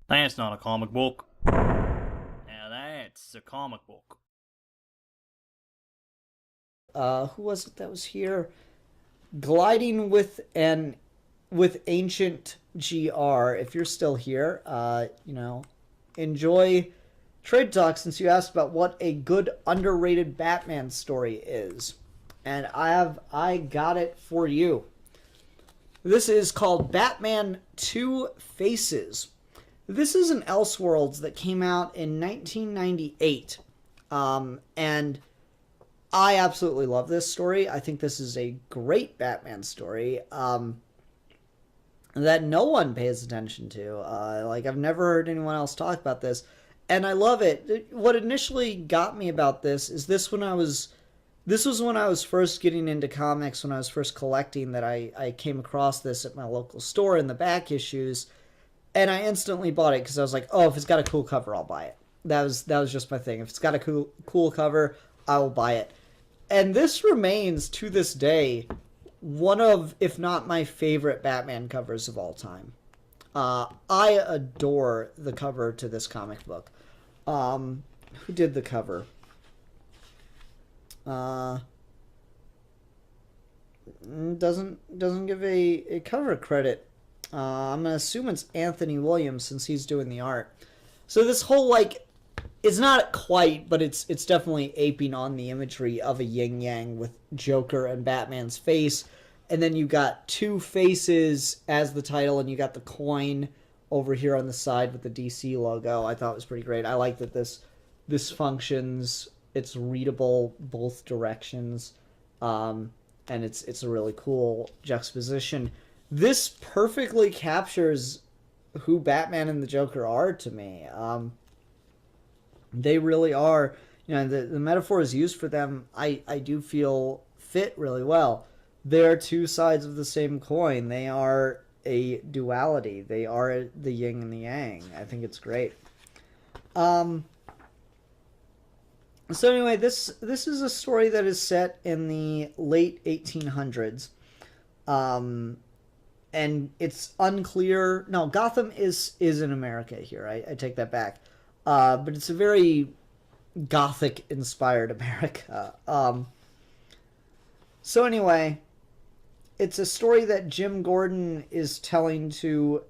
That's not a comic book. Now that's a comic book. Who was it that was here? Gliding with ancient GR. If you're still here, enjoy Trade Talk since you asked about what a good underrated Batman story is. And I got it for you. This is called Batman Two Faces. This is an Elseworlds that came out in 1998. And I absolutely love this story. I think this is a great Batman story that no one pays attention to. I've never heard anyone else talk about this, and I love it. What initially got me about this is this was when I was first getting into comics, when I was first collecting, that I came across this at my local store in the back issues, and I instantly bought it because I was like, oh, if it's got a cool cover, I'll buy it. That was just my thing. If it's got a cool cover, I will buy it. And this remains to this day one of, if not my favorite Batman covers of all time. I adore the cover to this comic book. Who did the cover? Doesn't give a cover credit. I'm gonna assume it's Anthony Williams since he's doing the art. So this whole it's not quite, but it's definitely aping on the imagery of a yin yang with Joker and Batman's face, and then you got two faces as the title, and you got the coin over here on the side with the DC logo. I thought it was pretty great. I like that this functions. It's readable both directions, and it's a really cool juxtaposition. This perfectly captures who Batman and the Joker are to me. They really are, the metaphors used for them, I do feel fit really well. They're two sides of the same coin. They are a duality. They are the yin and the yang. I think it's great. So anyway, this is a story that is set in the late 1800s. And it's unclear. No, Gotham is in America here. I take that back. But it's a very Gothic-inspired America. So anyway, it's a story that Jim Gordon is telling to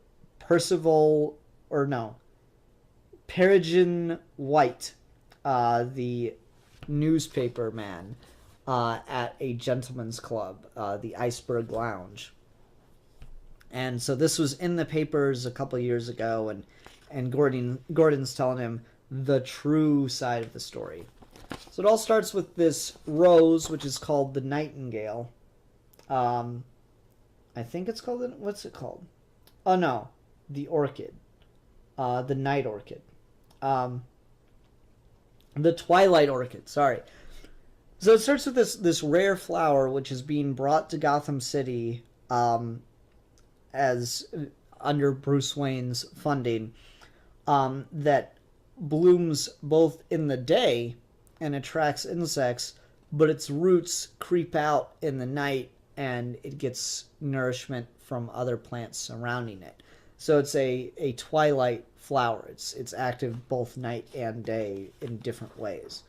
Peregrine White, the newspaper man at a gentleman's club, the Iceberg Lounge. And so this was in the papers a couple years ago, and Gordon's telling him the true side of the story. So it all starts with this rose, which is called the Nightingale. I think it's called, what's it called? Oh no, the orchid. The night orchid. The twilight orchid, sorry. So it starts with this rare flower, which is being brought to Gotham City as under Bruce Wayne's funding, that blooms both in the day and attracts insects, but its roots creep out in the night and it gets nourishment from other plants surrounding it. So it's a twilight flower. It's active both night and day in different ways.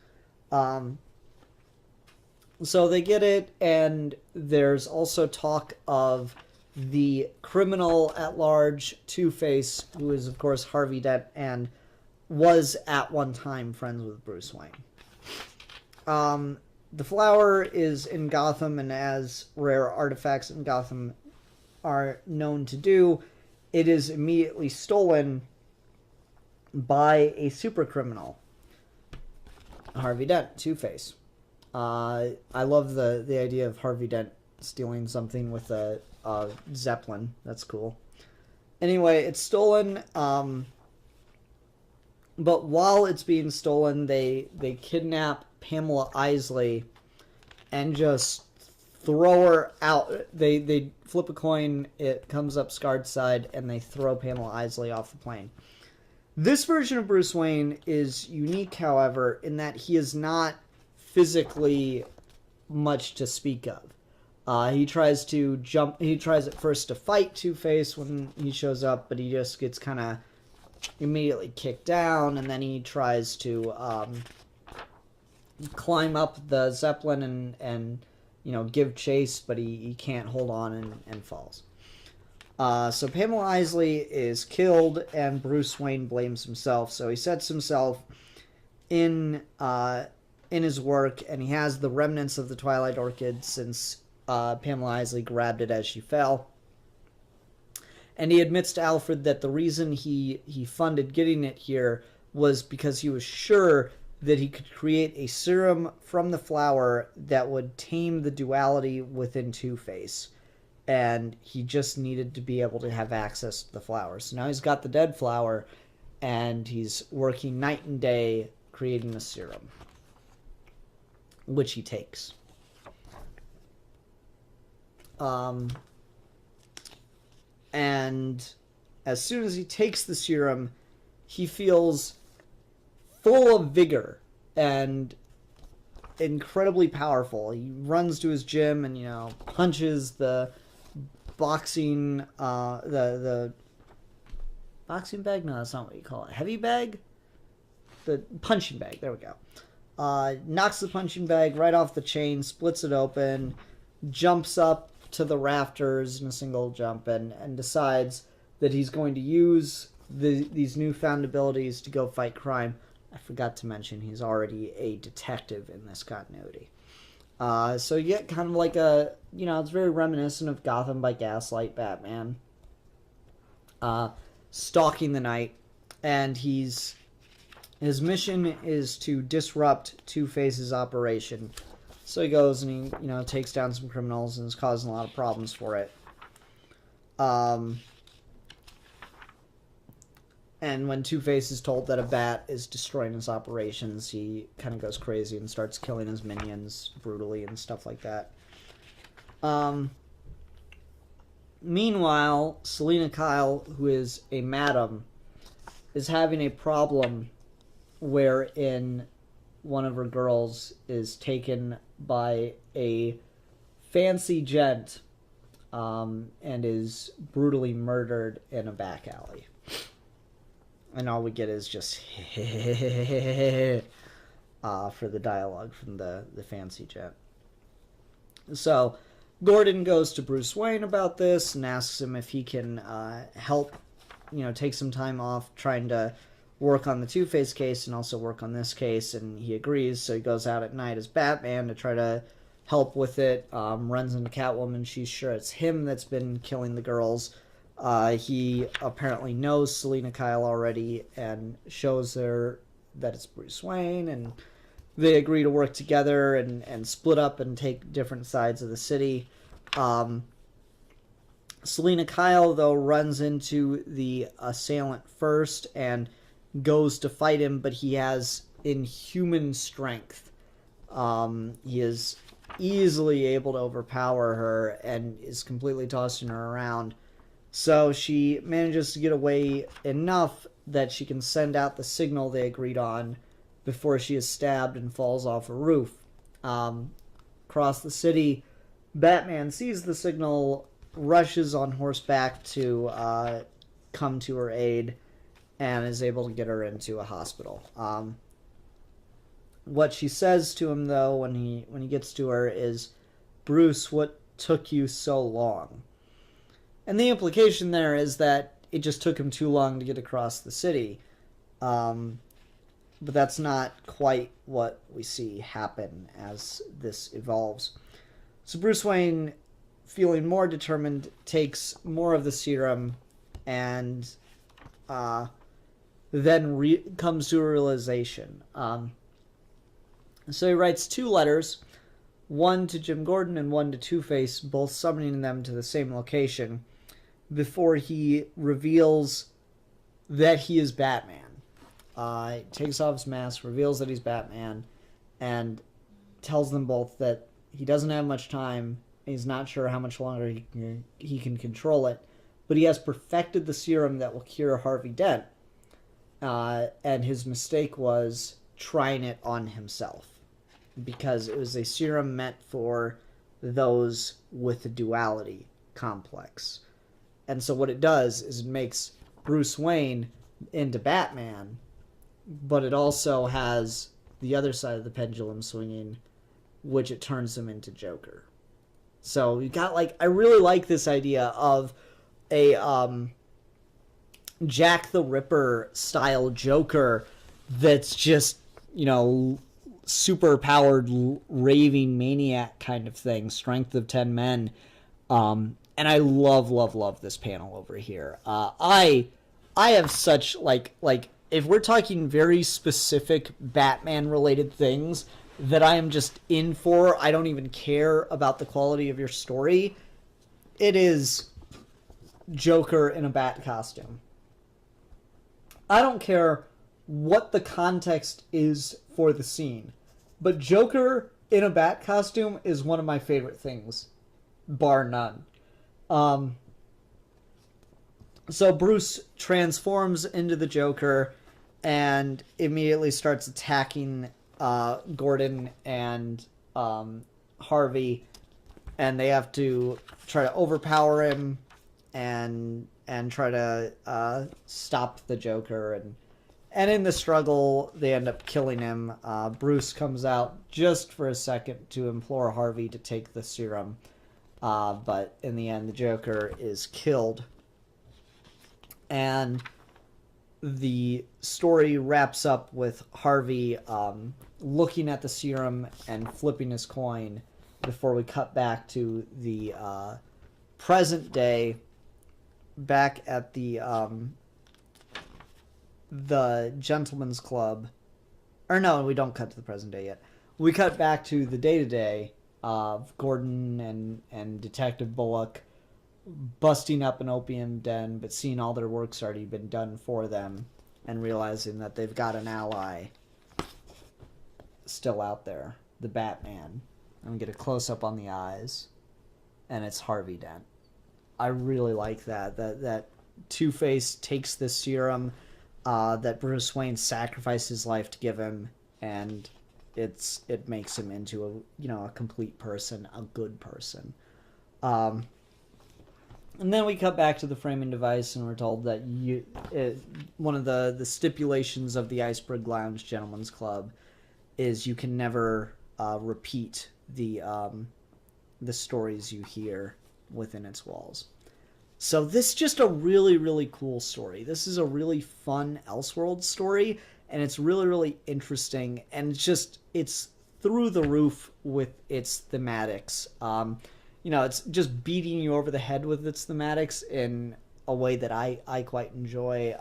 So they get it, and there's also talk of the criminal at large, Two-Face, who is, of course, Harvey Dent, and was at one time friends with Bruce Wayne. The flower is in Gotham, and as rare artifacts in Gotham are known to do, it is immediately stolen by a super criminal, Harvey Dent, Two-Face. I love the idea of Harvey Dent stealing something with a Zeppelin. That's cool. Anyway, it's stolen, but while it's being stolen, they kidnap Pamela Isley and just throw her out. They flip a coin, it comes up Scarred's side, and they throw Pamela Isley off the plane. This version of Bruce Wayne is unique, however, in that he is not physically much to speak of. He tries at first to fight Two-Face when he shows up, but he just gets kind of immediately kicked down, and then he tries to climb up the Zeppelin and give chase, but he can't hold on and falls. So Pamela Isley is killed, and Bruce Wayne blames himself. So he sets himself in his work, and he has the remnants of the Twilight Orchid since Pamela Isley grabbed it as she fell. And he admits to Alfred that the reason he funded getting it here was because he was sure that he could create a serum from the flower that would tame the duality within Two-Face. And he just needed to be able to have access to the flower. So now he's got the dead flower, and he's working night and day creating the serum, which he takes. And as soon as he takes the serum, he feels full of vigor and incredibly powerful. He runs to his gym and, punches the boxing, the boxing bag? No, that's not what you call it. Heavy bag? The punching bag. There we go. Knocks the punching bag right off the chain, splits it open, jumps up to the rafters in a single jump, and decides that he's going to use these newfound abilities to go fight crime. I forgot to mention he's already a detective in this continuity. So you get kind of like it's very reminiscent of Gotham by Gaslight Batman. Stalking the night, and his mission is to disrupt Two-Face's operation. So he goes and he, takes down some criminals and is causing a lot of problems for it. And when Two-Face is told that a bat is destroying his operations, he kind of goes crazy and starts killing his minions brutally and stuff like that. Meanwhile, Selina Kyle, who is a madam, is having a problem wherein one of her girls is taken by a fancy gent and is brutally murdered in a back alley. And all we get is just for the dialogue from the fancy gent. So Gordon goes to Bruce Wayne about this and asks him if he can help, take some time off trying to work on the Two-Face case and also work on this case, and he agrees. So he goes out at night as Batman to try to help with it. Runs into Catwoman. She's sure it's him that's been killing the girls. He apparently knows Selina Kyle already and shows her that it's Bruce Wayne, and they agree to work together and split up and take different sides of the city. Selina Kyle, though, runs into the assailant first and goes to fight him, but he has inhuman strength. He is easily able to overpower her and is completely tossing her around. So she manages to get away enough that she can send out the signal they agreed on before she is stabbed and falls off a roof. Across the city, Batman sees the signal, rushes on horseback to come to her aid, and is able to get her into a hospital. What she says to him, though, when he gets to her is, "Bruce, what took you so long?" And the implication there is that it just took him too long to get across the city. But that's not quite what we see happen as this evolves. So Bruce Wayne, feeling more determined, takes more of the serum and then comes to a realization. So he writes 2 letters, one to Jim Gordon and one to Two-Face, both summoning them to the same location, before he reveals that he is Batman. He takes off his mask, reveals that he's Batman, and tells them both that he doesn't have much time. He's not sure how much longer he can control it, but he has perfected the serum that will cure Harvey Dent. And his mistake was trying it on himself, because it was a serum meant for those with the duality complex. And so what it does is it makes Bruce Wayne into Batman, but it also has the other side of the pendulum swinging, which it turns him into Joker. So you got like, I really like this idea of a Jack the Ripper style Joker that's just, you know, super powered raving maniac kind of thing, strength of 10 men. And I love this panel over here. I have such like if we're talking very specific Batman related things that I am just in for, I don't even care about the quality of your story. It is Joker in a bat costume. I don't care what the context is for the scene, but Joker in a bat costume is one of my favorite things, bar none. So Bruce transforms into the Joker and immediately starts attacking Gordon and Harvey, and they have to try to overpower him and try to stop the Joker, and in the struggle they end up killing him. Bruce comes out just for a second to implore Harvey to take the serum, but in the end the Joker is killed, and the story wraps up with Harvey looking at the serum and flipping his coin before we cut back to the present day, back at the Gentleman's Club. Or no, we don't cut to the present day yet. We cut back to the day-to-day of Gordon and Detective Bullock busting up an opium den, but seeing all their work's already been done for them and realizing that they've got an ally still out there, the Batman. And we get a close-up on the eyes, and it's Harvey Dent. I really like that Two-Face takes this serum that Bruce Wayne sacrificed his life to give him, and it makes him into a complete person, a good person. And then we cut back to the framing device, and we're told that one of the stipulations of the Iceberg Lounge Gentleman's Club is you can never repeat the stories you hear within its walls. So this is just a really, really cool story. This is a really fun Elseworlds story, and it's really, really interesting, and it's through the roof with its thematics. It's just beating you over the head with its thematics in a way that I quite enjoy.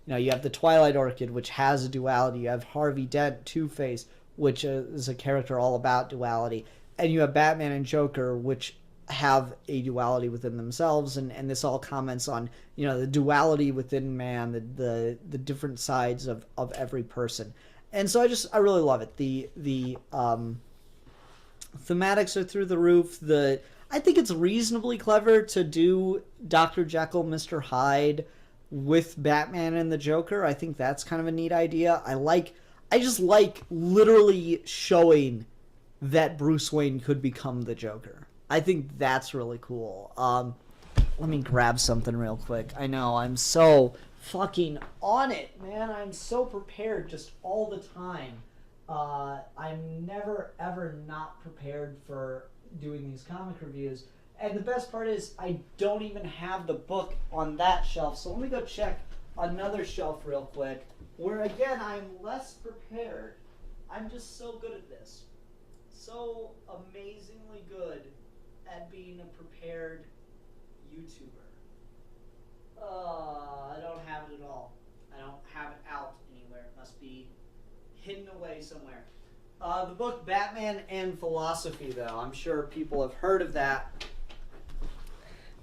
You have the Twilight Orchid, which has a duality. You have Harvey Dent, Two-Face, which is a character all about duality. And you have Batman and Joker, which have a duality within themselves. And this all comments on, the duality within man, the different sides of every person. And so I really love it. The thematics are through the roof. I think it's reasonably clever to do Dr. Jekyll, Mr. Hyde with Batman and the Joker. I think that's kind of a neat idea. I just like literally showing that Bruce Wayne could become the Joker. I think that's really cool. Let me grab something real quick. I know, I'm so fucking on it, man. I'm so prepared just all the time. I'm never ever not prepared for doing these comic reviews, and the best part is I don't even have the book on that shelf, so let me go check another shelf real quick, where again I'm less prepared. I'm just so good at this, so amazingly good at being a prepared YouTuber. I don't have it at all. I don't have it out anywhere. It must be hidden away somewhere. The book Batman and Philosophy, though, I'm sure people have heard of that,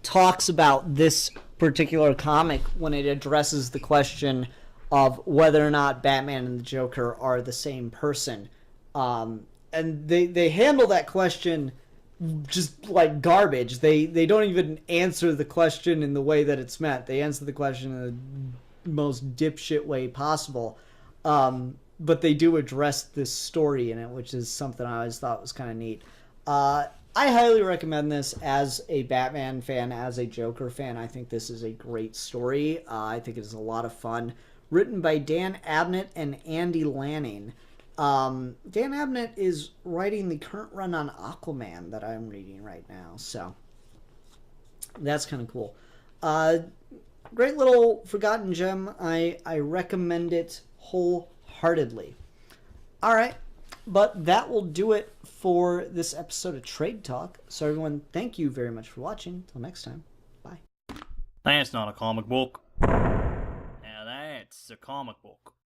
talks about this particular comic when it addresses the question of whether or not Batman and the Joker are the same person. And they handle that question just like garbage. They don't even answer the question in the way that it's meant. They answer the question in the most dipshit way possible. But they do address this story in it, which is something I always thought was kind of neat. I highly recommend this as a Batman fan, as a Joker fan. I think this is a great story. I think it is a lot of fun. Written by Dan Abnett and Andy Lanning. Dan Abnett is writing the current run on Aquaman that I'm reading right now, so that's kind of cool. Great little forgotten gem. I recommend it wholeheartedly. All right, but that will do it for this episode of Trade Talk. So everyone, thank you very much for watching. Until next time, bye. That's not a comic book. Now that's a comic book.